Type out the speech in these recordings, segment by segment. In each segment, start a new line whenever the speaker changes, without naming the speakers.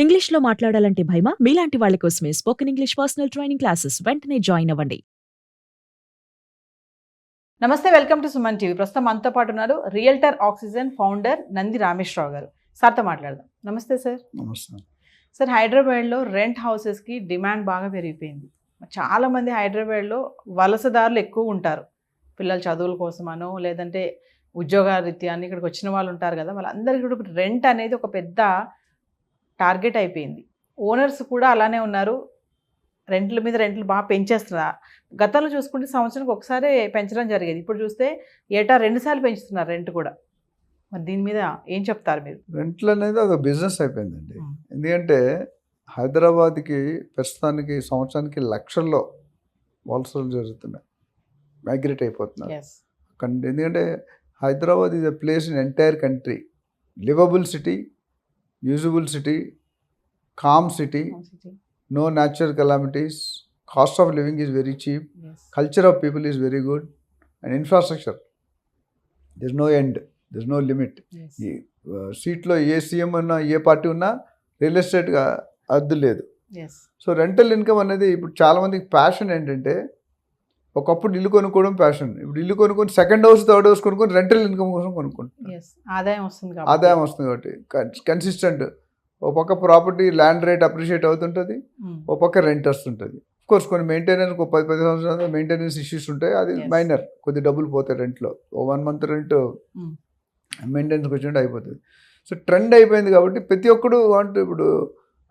ఇంగ్లీష్‌లో మాట్లాడాలంటే భయమా? మీలాంటి వాళ్ళ కోసమే spoken English personal training classes వెంటనే జాయిన్ అవ్వండి.
నమస్తే, వెల్కమ్ టు సుమన్ టీవీ. ప్రస్తుతం మనతో పాటు ఉన్నారు realtor oxygen founder Nandi Rameshwar Rao గారు. సార్తో మాట్లాడదాం. నమస్తే సార్.
నమస్తే.
సార్, హైదరాబాద్లో రెంట్ హౌసెస్కి డిమాండ్ బాగా పెరిగిపోయింది. చాలామంది హైదరాబాద్లో వలసదారులు ఎక్కువ ఉంటారు. పిల్లల చదువుల కోసమనో లేదంటే ఉద్యోగరీత్యా అని ఇక్కడికి వచ్చిన వాళ్ళు ఉంటారు కదా, వాళ్ళందరికీ కూడా ఇప్పుడు రెంట్ అనేది ఒక పెద్ద టార్గెట్ అయిపోయింది. ఓనర్స్ కూడా అలానే ఉన్నారు. రెంట్ల మీద రెంట్లు బాగా పెంచేస్తున్నారు. గతంలో చూసుకుంటే సంవత్సరానికి ఒకసారి పెంచడం జరిగేది. ఇప్పుడు చూస్తే ఏటా 2 సార్లు పెంచుతున్నారు రెంట్ కూడా. మరి దీని మీద ఏం చెప్తారు మీరు?
రెంట్లు అనేది అదొక బిజినెస్ అయిపోయిందండి. ఎందుకంటే హైదరాబాద్కి ప్రస్తుతానికి సంవత్సరానికి లక్షల్లో వలసలు జరుగుతున్నాయి, మైగ్రేట్ అయిపోతున్నారు. ఎందుకంటే Hyderabad is a place in entire country, livable city, usable city, calm city, no natural calamities, cost of living is very cheap, culture of people is very good, and infrastructure, there's no end, there's no limit. సీట్లో ఏ CM ఉన్నా ఏ party ఉన్నా real ఎస్టేట్గా అద్దు లేదు. So rental income అనేది ఇప్పుడు చాలామందికి passion ఏంటంటే, ఒకప్పుడు ఇల్లు కొనుక్కోవడం ప్యాషన్, ఇప్పుడు ఇల్లు కొనుక్కొని సెకండ్ హౌస్ థర్డ్ హౌస్ కొనుక్కొని రెంటల్ ఇన్కమ్ కోసం కొనుక్కుంటున్నారు.
ఆదాయం వస్తుంది
కాబట్టి కన్సిస్టెంట్. ఒక పక్క ప్రాపర్టీ ల్యాండ్ రేట్ అప్రిషియేట్ అవుతుంటుంది, ఒక పక్క రెంట్ వస్తుంటుంది. కోర్స్ కొన్ని మెయింటెనెన్స్ 10 సంవత్సరాలు మెయింటెనెన్స్ ఇష్యూస్ ఉంటాయి, అది మైనర్, కొద్ది డబ్బులు పోతాయి రెంట్లో. 1 month రెంట్ మెయింటెనెన్స్కి వచ్చినట్టు అయిపోతుంది. సో ట్రెండ్ అయిపోయింది కాబట్టి ప్రతి ఒక్కడు అంటే ఇప్పుడు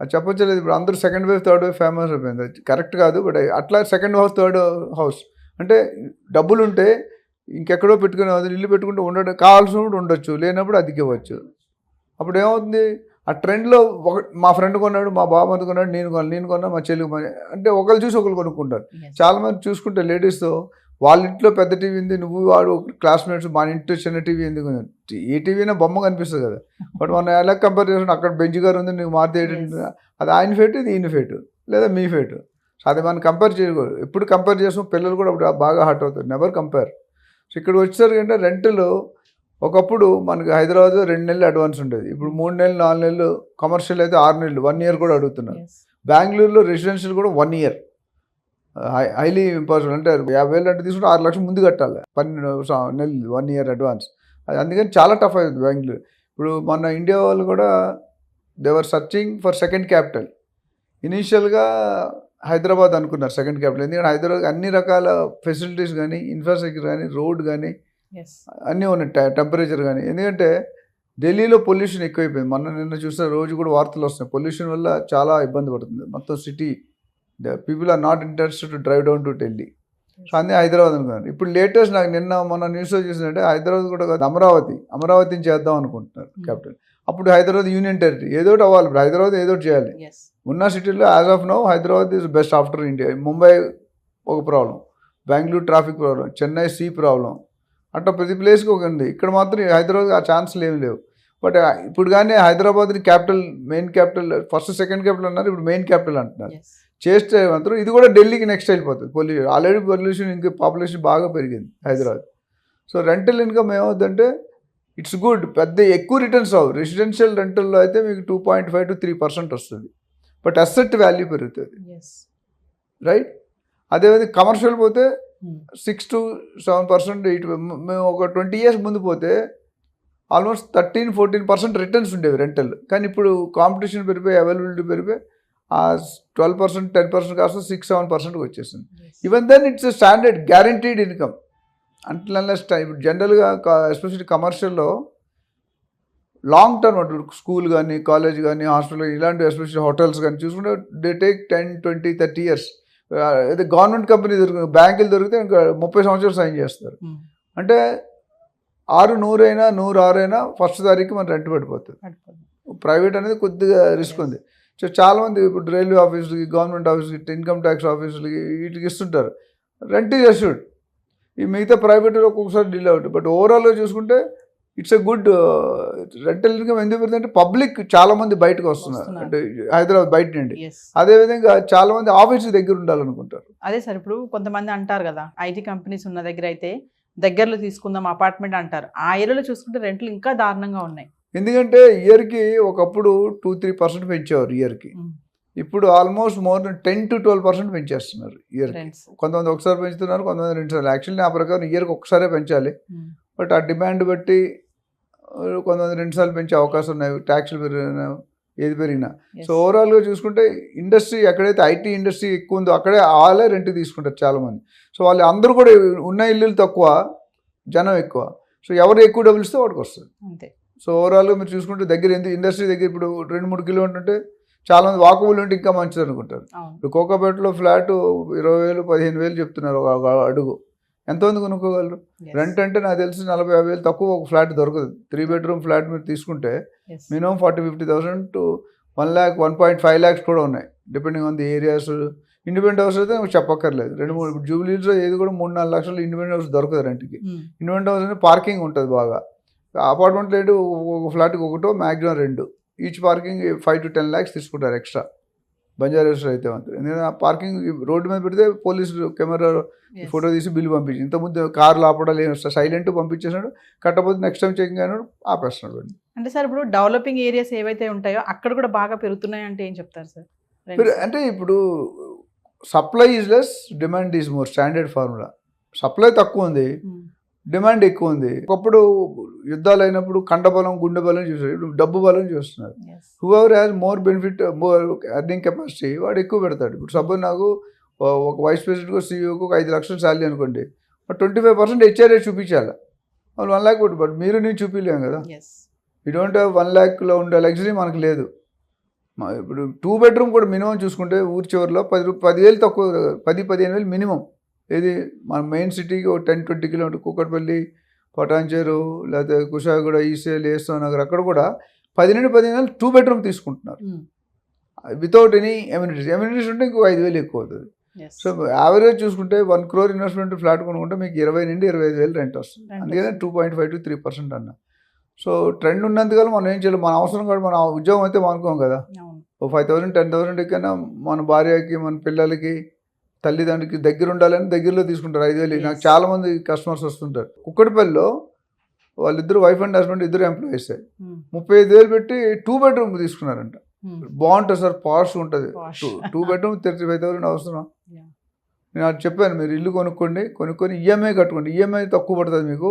అది చెప్పొచ్చలేదు. ఇప్పుడు అందరూ second wave third wave famous అయిపోయింది, కరెక్ట్ కాదు. బట్ అట్లా సెకండ్ హౌస్ థర్డ్ హౌస్ అంటే డబ్బులు ఉంటే ఇంకెక్కడో పెట్టుకునే ఇల్లు పెట్టుకుంటూ ఉండడం, కావాల్సినప్పుడు ఉండొచ్చు, లేనప్పుడు అద్దెకి ఇవ్వచ్చు. అప్పుడు ఏమవుతుంది, ఆ ట్రెండ్లో మా ఫ్రెండ్ కొన్నాడు, మా బాబాయ్ కొన్నాడు, నేను కొన్నా, మా చెల్లి అంటే ఒకరు చూసి ఒకరు కొనుక్కుంటారు. చాలామంది చూసుకుంటే లేడీస్తో వాళ్ళ ఇంట్లో పెద్ద టీవీ ఉంది, నువ్వు వాడు క్లాస్మేట్స్ మా ఇంట్లో చిన్న టీవీ ఎందుకు, ఏ టీవీ అయినా బొమ్మ కనిపిస్తుంది కదా. బట్ మనం ఎలా కంపేర్ చేసుకుంటే అక్కడ బెంచ్ గారు ఉంది, నువ్వు మారుతి అది ఆయన ఫేటు, ఇది ఈయన ఫేటు, లేదా మీ ఫేటు. సో అది మనం కంపేర్ చేయకూడదు. ఎప్పుడు కంపేర్ చేసాం పిల్లలు కూడా అప్పుడు బాగా హర్ట్ అవుతారు. Never compare. సో ఇక్కడ వచ్చేసరికి అంటే రెంట్లు ఒకప్పుడు మనకి హైదరాబాద్లో 2 నెలలు అడ్వాన్స్ ఉండేది, ఇప్పుడు 3 నెలలు 4 నెలలు, కమర్షియల్ అయితే 6 నెలలు 1 year కూడా అడుగుతున్నారు. బెంగళూరులో రెసిడెన్షియల్ కూడా 1 year, హైలీ ఇంపాసిబుల్. అంటే 50,000 అంటే తీసుకుంటే 6 లక్షలు ముందు కట్టాలి, 12 నెలలు 1 year అడ్వాన్స్. అది అందుకని చాలా టఫ్ అవుతుంది బెంగళూరు. ఇప్పుడు మన ఇండియా వాళ్ళు కూడా దేవర్ సర్చింగ్ ఫర్ సెకండ్ క్యాపిటల్. ఇనీషియల్గా హైదరాబాద్ అనుకున్నారు సెకండ్ క్యాపిటల్, ఎందుకంటే హైదరాబాద్ అన్ని రకాల ఫెసిలిటీస్ కానీ, ఇన్ఫ్రాస్ట్రక్చర్ కానీ, రోడ్ కానీ అన్నీ ఉన్నాయి, టెంపరేచర్ కానీ. ఎందుకంటే ఢిల్లీలో పొల్యూషన్ ఎక్కువైపోయింది. నిన్న చూస్తే రోజు కూడా వార్తలు వస్తున్నాయి, పొల్యూషన్ వల్ల చాలా ఇబ్బంది పడుతుంది మొత్తం city. People are not interested to drive down to Delhi. So అన్నీ హైదరాబాద్ అనుకున్నారు. ఇప్పుడు లేటెస్ట్ నాకు మొన్న న్యూస్లో చూసినట్టే హైదరాబాద్ కూడా అమరావతిని చేద్దాం అనుకుంటున్నారు క్యాపిటల్. అప్పుడు హైదరాబాద్ యూనియన్ టెరిటరీ, ఏదోటి అవ్వాలి. ఇప్పుడు హైదరాబాద్ ఏదోటి చేయాలి. ఉన్న సిటీలో as of now Hyderabad is best after India. Mumbai ఒక problem, Bengaluru traffic problem, Chennai sea problem, అట్లా ప్రతి ప్లేస్కి ఒక ఉంది. ఇక్కడ మాత్రం హైదరాబాద్ ఆ ఛాన్స్లు ఏమి లేవు. బట్ ఇప్పుడు కానీ హైదరాబాద్ని capital, main capital, first second capital అన్నారు, ఇప్పుడు మెయిన్ క్యాపిటల్ అంటున్నారు. చేస్తే మాత్రం ఇది కూడా ఢిల్లీకి నెక్స్ట్ వెళ్ళిపోతుంది. పొల్యూషన్ ఆల్రెడీ పొల్యూషన్, ఇంకా పాపులేషన్ బాగా పెరిగింది హైదరాబాద్. సో రెంటల్ ఇన్కమ్ ఏమవుతుందంటే ఇట్స్ గుడ్, పెద్ద ఎక్కువ రిటర్న్స్ అవ్వవు. రెసిడెన్షియల్ రెంటల్లో అయితే మీకు 2.5 to 3% వస్తుంది, బట్ అసెట్ వాల్యూ పెరుగుతుంది, రైట్. అదేవిధంగా కమర్షియల్ పోతే 6 to 7%. మేము ఒక 20 years ముందు పోతే ఆల్మోస్ట్ 13-14% రిటర్న్స్ ఉండేవి రెంటల్. కానీ ఇప్పుడు కాంపిటీషన్ పెరిగిపోయి, అవైలబిలిటీ పెరిగిపోయి ఆ 12%, 10% కాస్త 6-7%కి వచ్చేసింది. Even then it's standard guaranteed income. అంట్లెస్ ఇప్పుడు జనరల్గా ఎస్పెషల్లీ కమర్షియల్లో లాంగ్ టర్మ్ అటు స్కూల్ కానీ, కాలేజ్ కానీ, హాస్పిటల్ ఇలాంటి ఎస్పెషల్లీ హోటల్స్ కానీ చూసుకుంటే దే టేక్ 10, 20, 30 years. అదే గవర్నమెంట్ కంపెనీ దొరుకుతుంది, బ్యాంకులు దొరికితే ఇంకా 30 సంవత్సరాలు సైన్ చేస్తారు. అంటే 600 అయినా 106 అయినా ఫస్ట్ తారీఖు మన రెంట్ పడిపోతుంది. ప్రైవేట్ అనేది కొద్దిగా రిస్క్ ఉంది. సో చాలామంది ఇప్పుడు రైల్వే ఆఫీసులకి, గవర్నమెంట్ ఆఫీసులకి, ఇన్కమ్ ట్యాక్స్ ఆఫీసులకి వీటికి ఇస్తుంటారు రెంట్ ఈజ్ అష్యూర్డ్. ఈ మిగతా ప్రైవేట్లో ఒక్కొక్కసారి డిలే అవుతుంది. బట్ ఓవరాల్గా చూసుకుంటే it's a good rental income. ఎందుకు పెడుతుందంటే పబ్లిక్ చాలామంది బయటకు వస్తున్నారు, అంటే హైదరాబాద్ బయట నుండి. అదేవిధంగా చాలామంది ఆఫీస్ దగ్గర ఉండాలనుకుంటారు.
అదే సార్, ఇప్పుడు కొంతమంది అంటారు కదా, ఐటీ కంపెనీస్ ఉన్న దగ్గర అయితే దగ్గరలో తీసుకుందాం అపార్ట్మెంట్ అంటారు. ఆ ఏరియాలో చూసుకుంటే రెంట్లు ఇంకా దారుణంగా ఉన్నాయి.
ఎందుకంటే ఇయర్కి ఒకప్పుడు 2-3% పెంచేవారు ఇయర్కి. ఇప్పుడు ఆల్మోస్ట్ మోర్ దెన్ 10-12% పెంచేస్తున్నారు ఇయర్కి.
Rents.
కొంతమంది ఒకసారి పెంచుతున్నారు, కొంతమంది 2 సార్లు. యాక్చువల్లీ నా ప్రకారం ఇయర్కి ఒకసారే పెంచాలి. బట్ ఆ డిమాండ్ బట్టి కొంతమంది 2 సార్లు పెంచే అవకాశం ఉన్నాయి, ట్యాక్స్లు పెరిగినా ఏది పెరిగినా.
Yes.
సో ఓవరాల్గా చూసుకుంటే ఇండస్ట్రీ ఎక్కడైతే ఐటీ ఇండస్ట్రీ ఎక్కువ ఉందో అక్కడే వాళ్ళే రెంట్ తీసుకుంటారు చాలామంది. సో వాళ్ళు అందరూ కూడా ఉన్న ఇల్లులు తక్కువ, జనం ఎక్కువ. సో ఎవరు ఎక్కువ డబ్బులు ఇస్తే వాడికి వస్తుంది.
అంతే.
సో ఓవరాల్గా మీరు చూసుకుంటే దగ్గర ఇండస్ట్రీ దగ్గర ఇప్పుడు 2-3 కిలోమీటర్లు ఉంటే చాలామంది వాకబుల్ ఉంటే ఇంకా మంచిది అనుకుంటారు.
అవును.
ఇప్పుడు కోకాపేటలో ఫ్లాట్ 20,000-15,000 చెప్తున్నారు ఒక అడుగు. ఎంతమంది కొనుక్కోగలరు?
Yes.
రెంట్ అంటే నాకు తెలిసి 40,000-50,000 తక్కువ ఒక ఫ్లాట్ దొరకదు. 3 బెడ్రూమ్ ఫ్లాట్ మీరు తీసుకుంటే
Yes.
Minimum 40,000-50,000 to 1 lakh 1.5 lakhs కూడా ఉన్నాయి, depending on the areas. Independent house అయితే మీకు చెప్పక్కర్లేదు. 2-3 ఇప్పుడు జూబ్లీస్లో ఏది కూడా 3-4 లక్షలు ఇండిపెండెంట్ హౌస్ దొరకదు రెంట్కి. ఇండిపెండెంట్ హౌస్ అంటే పార్కింగ్ ఉంటుంది బాగా. అపార్ట్మెంట్లో ఏంటి ఒక ఫ్లాట్కి ఒకటో maximum 2, each parking 5 to 10 lakhs తీసుకుంటారు ఎక్స్ట్రా. బంజారాస్లో అయితే మాత్రం ఎందుకంటే ఆ పార్కింగ్ రోడ్డు మీద పెడితే పోలీసులు కెమెరా
Yes.
ఫోటో తీసి బిల్లు పంపించి, ఇంతకుముందు కార్లు ఆపడాలి సైలెంట్ పంపించేసినాడు, కట్టకపోతే నెక్స్ట్ టైం చెకింగ్ అయినాడు ఆపేస్తున్నాడు.
అంటే సార్ ఇప్పుడు డెవలపింగ్ ఏరియాస్ ఏవైతే ఉంటాయో అక్కడ కూడా బాగా పెరుగుతున్నాయి అంటే ఏం చెప్తారు సార్? Rents.
అంటే ఇప్పుడు supply is less, demand is more, standard formula. Supply తక్కువ ఉంది, డిమాండ్ ఎక్కువ ఉంది. ఒకప్పుడు యుద్ధాలు అయినప్పుడు కండబలం గుండె బలం చూసారు, ఇప్పుడు డబ్బు బలం చూస్తున్నారు.
Yes.
Whoever has more benefit, more earning capacity వాడు ఎక్కువ పెడతాడు. ఇప్పుడు సపోజ్ నాకు ఒక వైస్ ప్రెసిడెంట్కో సీఈఓకి ఒక 5 లక్షలు శాలరీ అనుకోండి, 25% హెచ్ఆర్ఏ చూపించాలి. వాళ్ళు 1 lakh కొట్టు, బట్ మీరు నేను చూపించలేము కదా.
Yes.
వీ డోంట్ హ్యావ్ 1 lakhలో ఉండే లగ్జరీ మనకు లేదు. ఇప్పుడు 2 bedroom కూడా మినిమం చూసుకుంటే ఊరి చివరిలో 10,000 తక్కువ, 10-15,000 మినిమం. ఏది మన మెయిన్ సిటీకి ఒక 10-20 కిలోమీటర్ కూకట్పల్లి, పటాన్చేరు, లేకపోతే కుషాగూడ, ఈసీఎల్, ఏస్తో నగర్ అక్కడ కూడా 10-15,000 2 bedroom తీసుకుంటున్నారు వితౌట్ ఎనీ ఎమ్యూనిటీస్ ఉంటే ఇంకో 5,000 ఎక్కువ అవుతుంది.
Yes.
సో యావరేజ్ చూసుకుంటే 1 crore ఇన్వెస్ట్మెంట్ ఫ్లాట్ కొనుక్కుంటే మీకు 20,000-25,000 రెంట్ వస్తుంది.
Rent
అందుకనే
వస్తుంది.
2.5-3% అన్న. సో ట్రెండ్ ఉన్నందుకల్లా మనం ఏం చేయాలి, మన అవసరం కూడా మన ఉద్యోగం అయితే మానుకోం కదా.
అవును.
ఓ 5,000-10,000 కన్నా మన భార్యకి, మన పిల్లలకి, తల్లిదండ్రులకి దగ్గర ఉండాలని దగ్గరలో తీసుకుంటారు 5,000. నాకు
Yes.
చాలామంది కస్టమర్స్ వస్తుంటారు. కుక్కటిపల్లిలో వాళ్ళిద్దరు వైఫ్ అండ్ హస్బెండ్ ఇద్దరు ఎంప్లాయీస్ 35,000 పెట్టి 2 bedroom తీసుకున్నారంట. బాగుంటుంది సార్, పాష్ ఉంటుంది.
Posh.
2 bedroom 35,000 అవసరం.
Yeah.
నేను అది చెప్పాను, మీరు ఇల్లు కొనుక్కొని ఈఎంఐ కట్టుకోండి. ఈఎంఐ తక్కువ పడుతుంది మీకు.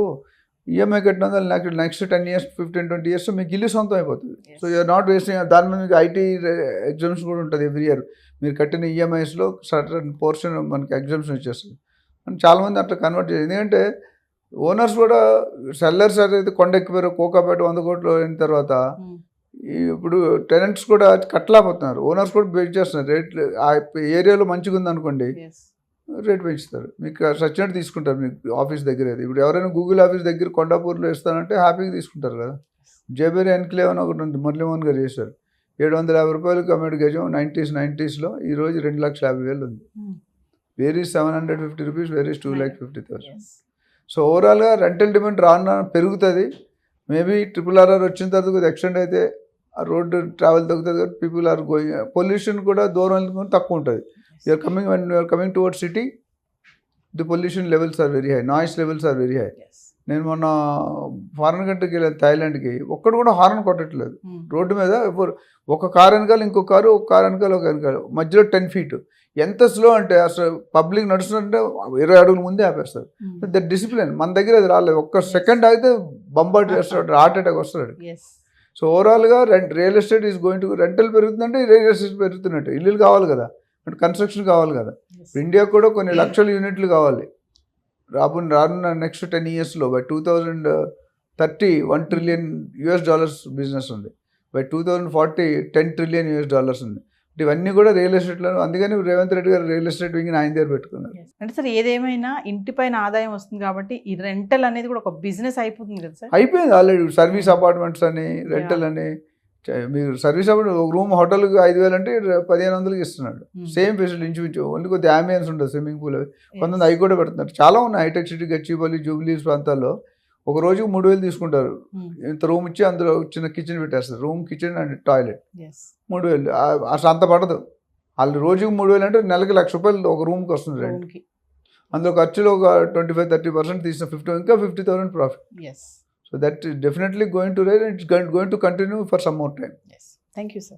ఈఎంఐ కట్టిన నెక్స్ట్ 10 years 15-20 years మీకు ఇల్లు సొంతం అయిపోతుంది.
Yes.
So you're not wasting. దాని మీద మీకు ఐటీ ఎగ్జామ్స్ కూడా ఉంటుంది ఎవ్రీ ఇయర్. మీరు కట్టిన ఈఎంఐస్లో సర్టన్ పోర్షన్ మనకి ఎగ్జామ్షన్ వచ్చేస్తుంది. అని చాలామంది అట్లా కన్వర్ట్ చేయాలి. ఎందుకంటే ఓనర్స్ కూడా సెల్లర్స్ అయితే కొండ ఎక్కిపోయారు, కోకాపేట 100 కోట్లు అయిన తర్వాత ఇప్పుడు టెనెంట్స్ కూడా కట్టలేకపోతున్నారు. ఓనర్స్ కూడా బేక్ చేస్తున్నారు రేట్లు. ఆ ఏరియాలో మంచిగా ఉందనుకోండి,
Yes.
రేట్ పెంచుతారు. మీకు సచ్చినట్టు తీసుకుంటారు మీకు ఆఫీస్ దగ్గర. ఇప్పుడు ఎవరైనా గూగుల్ ఆఫీస్ దగ్గర కొండాపూర్లో ఇస్తానంటే హ్యాపీగా తీసుకుంటారు కదా. జేబేరి ఎన్క్లేవ్ అని ఒకటి ఉంది, మురళీమోహన్ గారు చేశారు. 750 రూపాయలు కమ్యూనిటీ గజం 90s లో ఈరోజు 2,50,000 ఉంది. Varies 750 rupees, varies 2,50,000.
Yes.
So ఓవరాల్గా రెంటల్ డిమాండ్ రాను పెరుగుతుంది. మేబీ RRR వచ్చిన తర్వాత కొద్దిగా ఎక్స్టెండ్ అయితే ఆ రోడ్డు ట్రావెల్ తగ్గుతుంది కదా. పీపుల్ ఆర్ గోయింగ్, పొల్యూషన్ కూడా దూరం వెళ్ళకుండా తక్కువ ఉంటుంది. You're coming towards city, the pollution levels are very high, noise levels are very high.
Yes.
నేను మొన్న ఫారెన్ కంట్రీకి వెళ్ళాను, థాయిలాండ్కి. ఒక్కడు కూడా హార్న్ కొట్టట్లేదు రోడ్డు మీద. ఒక కారు వెనకాల ఇంకో కారు, ఒక కారు వెనకాల ఒక వెనకాల, మధ్యలో 10 feet. ఎంత స్లో అంటే అసలు పబ్లిక్ నడుస్తుంటే 20 అడుగుల ముందే ఆపేస్తారు. ద డిసిప్లిన్ మన దగ్గర అది రాలేదు. ఒక్క సెకండ్ ఆగితే బంబాట్ చేస్తాడు, హార్ట్ అటాక్ వస్తాడు.
Yes.
సో ఓవరాల్గా real estate is going to, rental పెరుగుతుందంటే రియల్ ఎస్టేట్ పెరుగుతున్నట్టు. ఇల్లులు కావాలి కదా, అంటే కన్స్ట్రక్షన్ కావాలి కదా.
Yes.
ఇండియా కూడా కొన్ని లక్షల యూనిట్లు కావాలి రానున్న నెక్స్ట్ 10 yearsలో. బై 2030 $1 trillion బిజినెస్ ఉంది. బై 2040 $10 trillion ఉంది. ఇవన్నీ కూడా రియల్ ఎస్టేట్లో. అందుకని రేవంత్ రెడ్డి గారు రియల్ ఎస్టేట్ వింగ్ ఆయన దగ్గర పెట్టుకున్నారు.
Yes. అంటే సార్ ఏదేమైనా ఇంటిపైన ఆదాయం వస్తుంది కాబట్టి ఈ రెంటల్ అనేది కూడా ఒక బిజినెస్ అయిపోతుంది కదా సార్.
అయిపోయింది ఆల్రెడీ. సర్వీస్ అపార్ట్మెంట్స్ అని, రెంటల్ అని. మీరు సర్వీస్ అపార్ట్మెంట్ ఒక రూమ్ హోటల్కి 5,000 అంటే 1,500కి ఇస్తున్నాడు. సేమ్ ఫెసిలిటీ ఇంచుమించు. ఓన్లీ కొద్ది అంబియన్స్ ఉంటుంది, స్విమ్మింగ్ పూల్ అవి. కొంతమంది అవి కూడా పెడుతున్నారు. చాలా ఉన్నాయి హైటెక్ సిటీ, గచ్చిబౌలి, జూబ్లీస్ ప్రాంతాల్లో. ఒక రోజుకి 3,000 తీసుకుంటారు. ఇంత రూమ్ ఇచ్చి అందులో చిన్న కిచెన్ పెట్టేస్తారు. Room, kitchen and toilet.
Yes.
3,000 అసలు అంత పడదు. వాళ్ళు రోజుకి 3,000 అంటే నెలకి ₹1,00,000 ఒక రూమ్కి వస్తుంది రెంట్.
Room కి.
అందులో ఖర్చులో ఒక 25-30% తీసిన 50,000 ఇంకా 50,000 profit.
Yes.
So So that is definitely going to rise, and it's going to continue for some more time.
Yes. Thank you, sir.